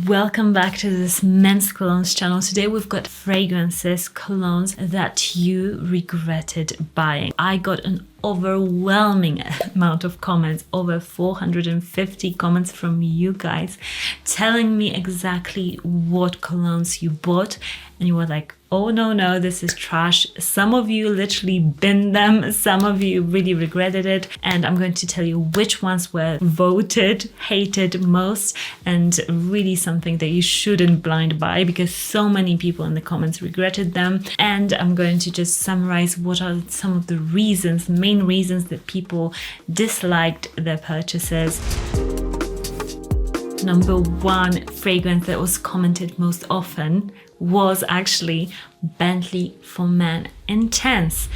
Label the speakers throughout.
Speaker 1: Welcome back to this men's colognes channel. Today we've got fragrances, colognes that you regretted buying. I got an overwhelming amount of comments, over 450 comments from you guys telling me exactly what colognes you bought, and you were like, oh no, this is trash. Some of you literally binned them, some of you really regretted it, and I'm going to tell you which ones were voted hated most and really something that you shouldn't blind buy because so many people in the comments regretted them. And I'm going to just summarize what are some of the reasons, main reasons that people disliked their purchases. Number one fragrance that was commented most often was actually Bentley for Men Intense.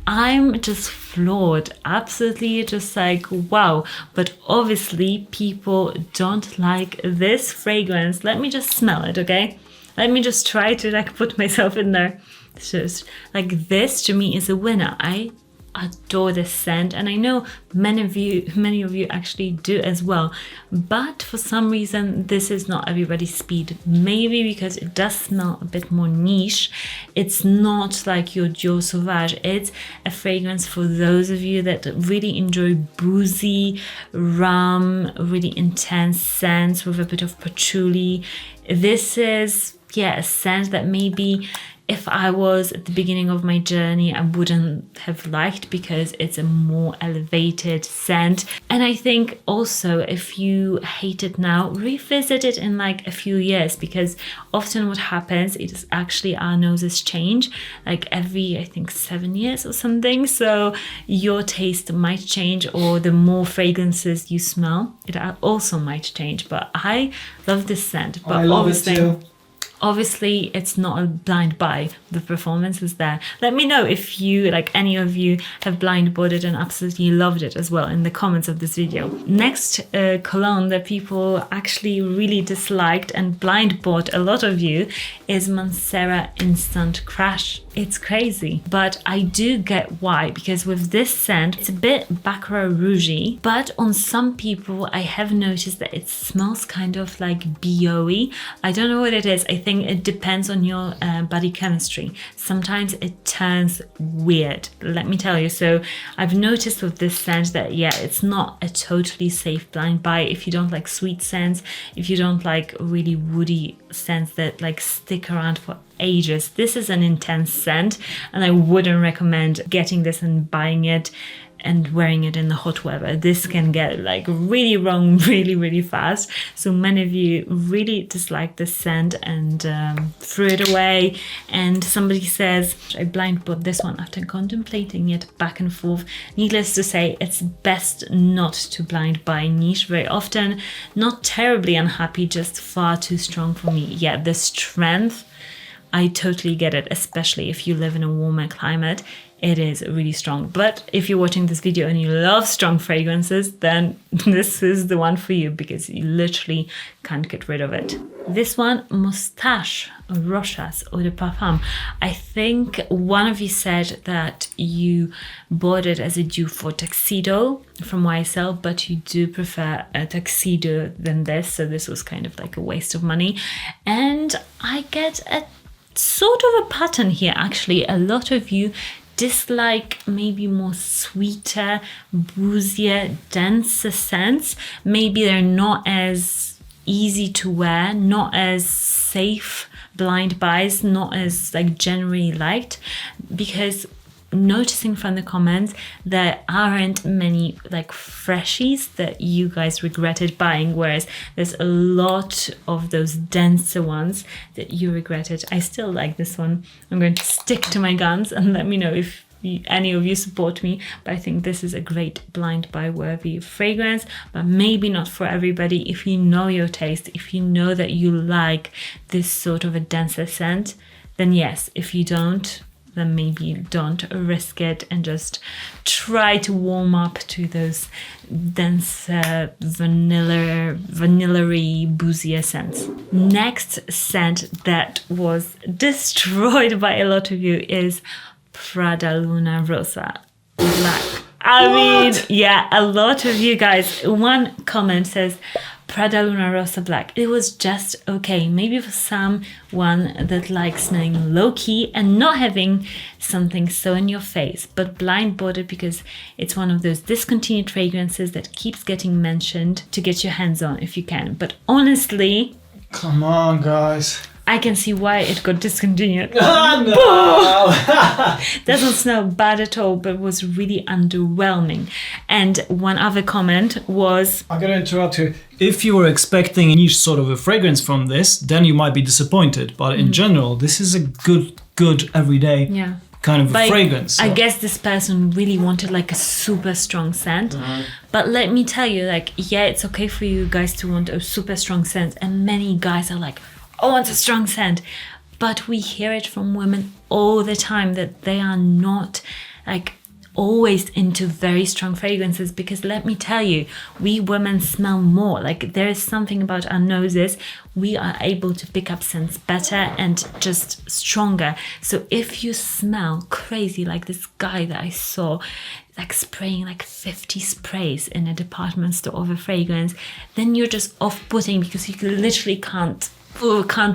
Speaker 1: I'm just floored, absolutely just like, wow. But obviously people don't like this fragrance. Let me just smell it, okay? Let me just try to like put myself in there. So like this to me is a winner. I adore this scent, and I know many of you actually do as well, but for some reason this is not everybody's speed. Maybe because it does smell a bit more niche. It's not like your Dior Sauvage. It's a fragrance for those of you that really enjoy boozy, rum, really intense scents with a bit of patchouli. This is a scent that maybe if I was at the beginning of my journey, I wouldn't have liked because it's a more elevated scent. And I think also if you hate it now, revisit it in like a few years, because often what happens is actually our noses change like every, I think, 7 years or something. So your taste might change, or the more fragrances you smell, it also might change. But I love this scent. But
Speaker 2: I love it too.
Speaker 1: Obviously, it's not a blind buy. The performance is there. Let me know if you, like any of you, have blind bought it and absolutely loved it as well in the comments of this video. Next cologne that people actually really disliked and blind bought, a lot of you, is Maxaroma Instant Crash. It's crazy, but I do get why, because with this scent, it's a bit Baccarat Rouge-y, but on some people, I have noticed that it smells kind of like BO-y. I don't know what it is. I think it depends on your body chemistry. Sometimes it turns weird, let me tell you. So I've noticed with this scent that, it's not a totally safe blind buy if you don't like sweet scents, if you don't like really woody scents that like stick around for ages. This is an intense scent, and I wouldn't recommend getting this and buying it and wearing it in the hot weather. This can get like really wrong really fast. So many of you really dislike this scent and threw it away. And somebody says, I blind bought this one after contemplating it back and forth. Needless to say, it's best not to blind buy niche very often. Not terribly unhappy, just far too strong for me. The strength, I totally get it, especially if you live in a warmer climate. It is really strong. But if you're watching this video and you love strong fragrances, then this is the one for you, because you literally can't get rid of it. This one, Mustache, Rosa's Eau de Parfum. I think one of you said that you bought it as a dupe for tuxedo from YSL, but you do prefer a tuxedo than this. So this was kind of like a waste of money. And I get a sort of a pattern here, actually. A lot of you dislike maybe more sweeter, boozier, denser scents. Maybe they're not as easy to wear, not as safe blind buys, not as like generally liked, because noticing from the comments there aren't many like freshies that you guys regretted buying, whereas there's a lot of those denser ones that you regretted. I still like this one. I'm going to stick to my guns, and let me know if any of you support me, but I think this is a great blind buy worthy fragrance, but maybe not for everybody. If you know your taste, if you know that you like this sort of a denser scent, then yes. If you don't, then maybe don't risk it and just try to warm up to those denser, vanilla-y, boozier scents. Next scent that was destroyed by a lot of you is Prada Luna Rosa Black. I mean, a lot of you guys, one comment says, Prada Luna Rosa Black. It was just okay. Maybe for someone that likes smelling low-key and not having something so in your face, but blind bought it because it's one of those discontinued fragrances that keeps getting mentioned to get your hands on if you can. But honestly,
Speaker 2: come on, guys.
Speaker 1: I can see why it got discontinued.
Speaker 2: Oh, no.
Speaker 1: Doesn't smell bad at all, but was really underwhelming. And one other comment was...
Speaker 2: I'm going to interrupt you. If you were expecting a niche sort of a fragrance from this, then you might be disappointed. But in general, this is a good everyday kind of a fragrance. So.
Speaker 1: I guess this person really wanted like a super strong scent. But let me tell you, like, yeah, it's okay for you guys to want a super strong scent. And many guys are like, I want a strong scent. But we hear it from women all the time that they are not like always into very strong fragrances, because let me tell you, we women smell more. Like, there is something about our noses. We are able to pick up scents better and just stronger. So if you smell crazy like this guy that I saw, like spraying like 50 sprays in a department store of a fragrance, then you're just off-putting because you literally can't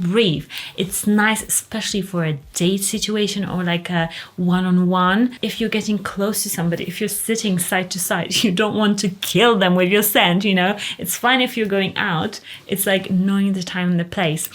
Speaker 1: breathe. It's nice, especially for a date situation or like a one-on-one. If you're getting close to somebody, if you're sitting side to side, you don't want to kill them with your scent, you know. It's fine if you're going out. It's like knowing the time and the place.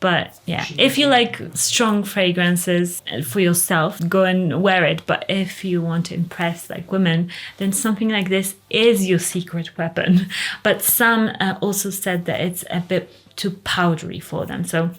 Speaker 1: But yeah, if you like strong fragrances for yourself, go and wear it. But if you want to impress like women, then something like this is your secret weapon. But some also said that it's a bit too powdery for them. So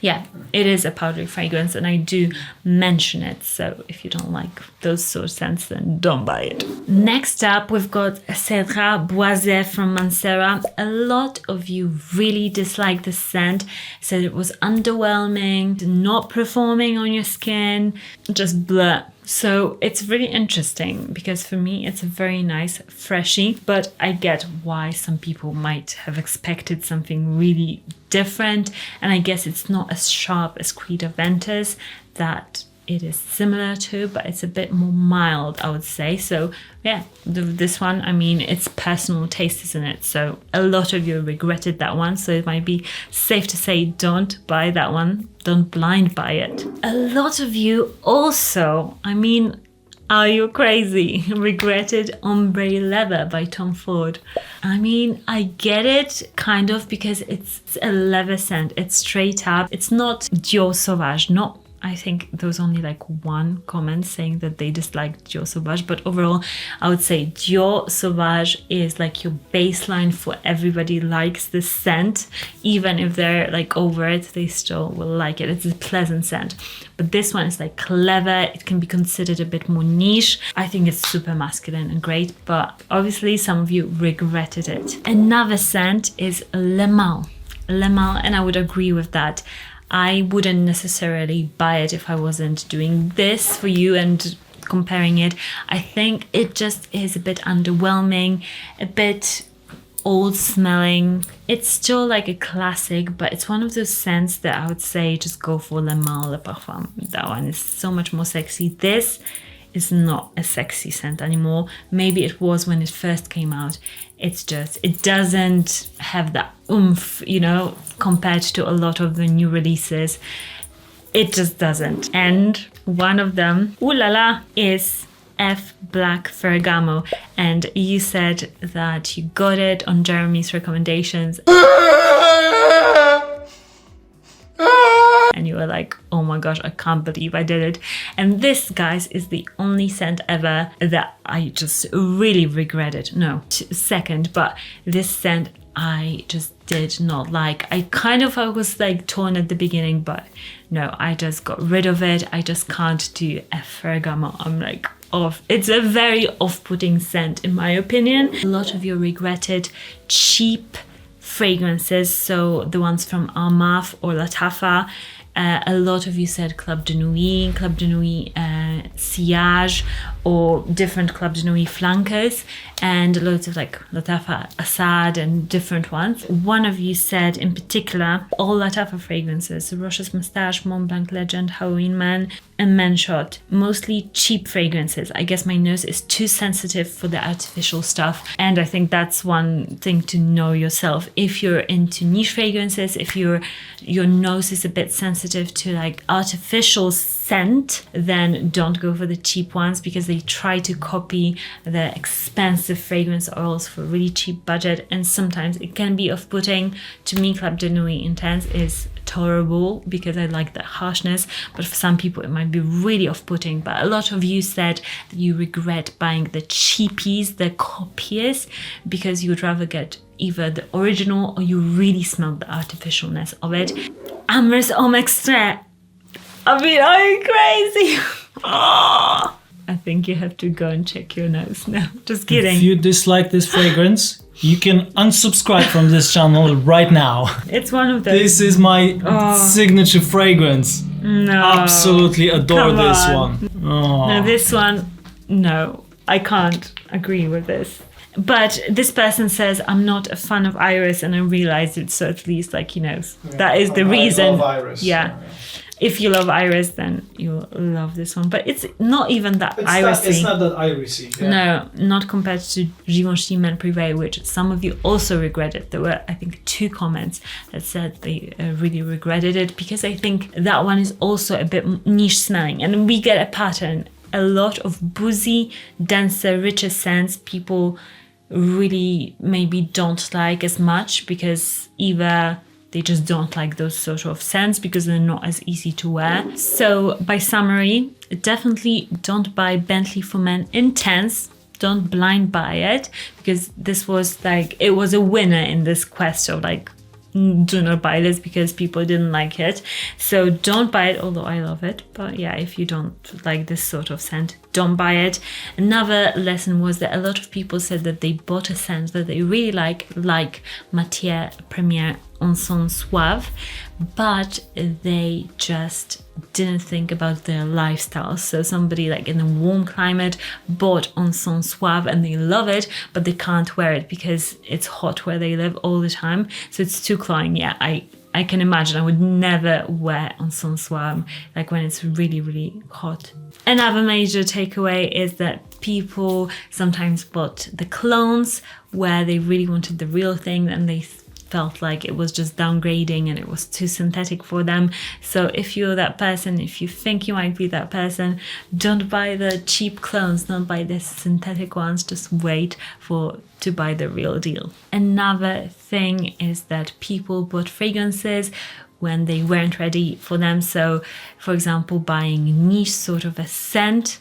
Speaker 1: yeah, it is a powdery fragrance, and I do mention it. So if you don't like those sort of scents, then don't buy it. Next up, we've got Centra Boisé from Maxaroma. A lot of you really disliked the scent, said it was underwhelming, not performing on your skin, just blah. So it's really interesting because for me it's a very nice freshie, but I get why some people might have expected something really different, and I guess it's not as sharp as Creed Aventus that it is similar to, but it's a bit more mild, I would say. So yeah, this one, I mean, it's personal taste, isn't it? So a lot of you regretted that one, so it might be safe to say don't buy that one, don't blind buy it. A lot of you also, I mean, are you crazy? Regretted Ombre Leather by Tom Ford. I mean, I get it, kind of, because it's a leather scent. It's straight up. It's not Dior Sauvage, not. I think there was only like one comment saying that they disliked Dior Sauvage, but overall I would say Dior Sauvage is like your baseline for everybody likes this scent. Even if they're like over it, they still will like it. It's a pleasant scent. But this one is like clever. It can be considered a bit more niche. I think it's super masculine and great, but obviously some of you regretted it. Another scent is Le Male. Le Male, and I would agree with that. I wouldn't necessarily buy it if I wasn't doing this for you and comparing it. I think it just is a bit underwhelming, a bit old smelling. It's still like a classic, but it's one of those scents that I would say just go for Le Male Le Parfum. That one is so much more sexy. This is not a sexy scent anymore. Maybe it was when it first came out. It's just, it doesn't have that oomph, you know, compared to a lot of the new releases. It just doesn't. And one of them, ooh la la, is F Black Ferragamo. And you said that you got it on Jeremy's recommendations. And you were like, oh my gosh, I can't believe I did it. And this, guys, is the only scent ever that I just really regretted. No, second, but this scent I just did not like. I was like torn at the beginning, but no, I just got rid of it. I just can't do a Ferragamo. I'm like off. It's a very off-putting scent in my opinion. A lot of you regretted cheap fragrances, so the ones from Armaf or Lattafa. A lot of you said Club de Nuit. Club de Nuit Sillage or different Club de Nuit flankers, and loads of like Lattafa Assad and different ones. One of you said in particular, all Lattafa fragrances, Rocha's Mustache, Mont Blanc Legend, Halloween Man, and Manshot, mostly cheap fragrances. I guess my nose is too sensitive for the artificial stuff, and I think that's one thing to know yourself. If you're into niche fragrances, if your nose is a bit sensitive to like artificial scent, then don't go for the cheap ones, because they try to copy the expensive fragrance oils for a really cheap budget, and sometimes it can be off-putting. To me, Club de Nuit Intense is tolerable because I like that harshness, but for some people it might be really off-putting. But a lot of you said that you regret buying the cheapies, the copies, because you would rather get either the original or you really smell the artificialness of it. Amers Homme Extrait. I mean, I'm crazy. I think you have to go and check your nose now. Just kidding.
Speaker 2: If you dislike this fragrance, you can unsubscribe from this channel right now.
Speaker 1: It's one of those.
Speaker 2: This is my signature fragrance.
Speaker 1: No.
Speaker 2: Absolutely adore
Speaker 1: Come
Speaker 2: this
Speaker 1: on.
Speaker 2: one. Oh.
Speaker 1: No, this one, no. I can't agree with this. But this person says, I'm not a fan of Iris, and I realized it, so at least, like, you know, that is the reason.
Speaker 2: I love Iris.
Speaker 1: Yeah. If you love Iris, then you'll love this one. But it's not even that irisy.
Speaker 2: It's not that irisy. Yeah.
Speaker 1: No, not compared to Givenchy Men Privé, which some of you also regretted. There were, I think, 2 comments that said they really regretted it, because I think that one is also a bit niche smelling. And we get a pattern. A lot of boozy, denser, richer scents people really maybe don't like as much, because either they just don't like those sort of scents because they're not as easy to wear. So by summary, definitely don't buy Bentley for Men Intense. Don't blind buy it, because this was like, it was a winner in this quest of like, do not buy this because people didn't like it. So don't buy it, although I love it. But yeah, if you don't like this sort of scent, don't buy it. Another lesson was that a lot of people said that they bought a scent that they really like Matière Première Encens Suave, but they just didn't think about their lifestyle. So somebody like in a warm climate bought Encens Suave and they love it, but they can't wear it because it's hot where they live all the time. So it's too cloying. Yeah, I can imagine I would never wear Encens Suave like when it's really, really hot. Another major takeaway is that people sometimes bought the clones where they really wanted the real thing, and they felt like it was just downgrading and it was too synthetic for them. So if you're that person, if you think you might be that person, don't buy the cheap clones, don't buy the synthetic ones, just wait to buy the real deal. Another thing is that people bought fragrances when they weren't ready for them. So for example, buying niche sort of a scent,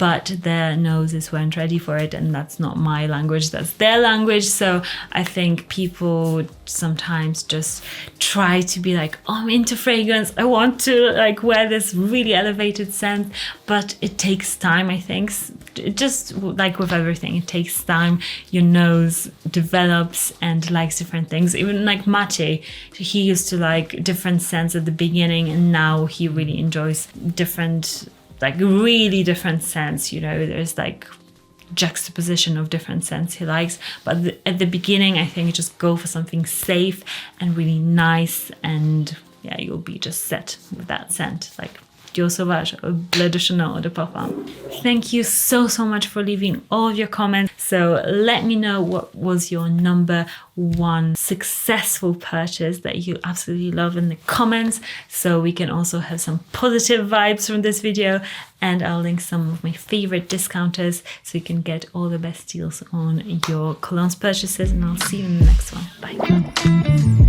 Speaker 1: but their noses weren't ready for it, and that's not my language, that's their language. So I think people sometimes just try to be like, oh, I'm into fragrance, I want to like wear this really elevated scent, but it takes time. I think it just like with everything, it takes time. Your nose develops and likes different things. Even like Mate, he used to like different scents at the beginning, and now he really enjoys different, like really different scents. You know, there's like juxtaposition of different scents he likes, but at the beginning I think just go for something safe and really nice, and yeah, you'll be just set with that scent, like Dior Sauvage or Bleu de Chanel or de Parfum. Thank you so much for leaving all of your comments. So let me know what was your number 1 successful purchase that you absolutely love in the comments, so we can also have some positive vibes from this video. And I'll link some of my favorite discounters so you can get all the best deals on your colognes purchases, and I'll see you in the next one. Bye.